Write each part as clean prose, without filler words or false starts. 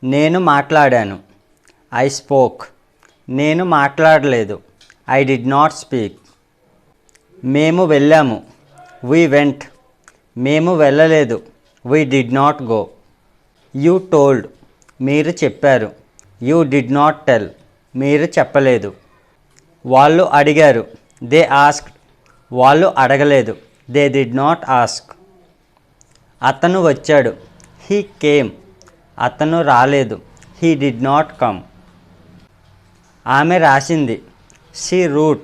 నేను మాట్లాడాను. I spoke. నేను మాట్లాడలేదు. I did not speak. మేము వెళ్ళాము. We went. మేము వెళ్ళలేదు. We did not go. You told. మీరు చెప్పారు. You did not tell. మీరు చెప్పలేదు. వాళ్ళు అడిగారు. They asked. వాళ్ళు అడగలేదు. They did not ask. అతను వచ్చాడు. He came. అతను రాలేదు. He did not come. ఆమె రాసింది. She wrote.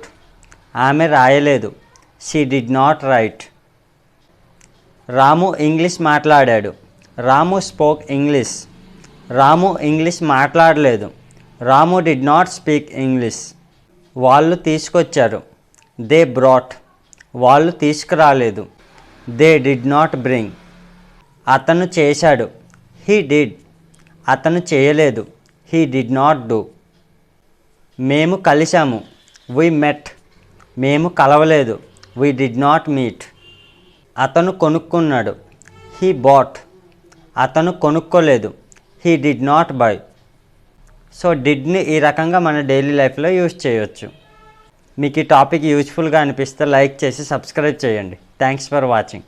ఆమె రాయలేదు. She did not write. Ramu English మాట్లాడాడు. Ramu spoke English. Ramu English మాట్లాడలేదు. రాము డిడ్ నాట్ స్పీక్ ఇంగ్లీష్. వాళ్ళు తీసుకొచ్చారు. They brought. వాళ్ళు తీసుకురాలేదు. They did not bring. అతను చేశాడు. He did. అతను చేయలేదు. He did not do. మేము కలిశాము. We met. మేము కలవలేదు. We did not meet. అతను కొనుక్కున్నాడు. He bought. అతను కొనుక్కోలేదు. He did not buy. So డిడ్ని ఈ రకంగా మన డైలీ లైఫ్లో యూజ్ చేయొచ్చు. మీకు ఈ టాపిక్ యూజ్ఫుల్గా అనిపిస్తే లైక్ చేసి సబ్స్క్రైబ్ చేయండి. Thanks for watching.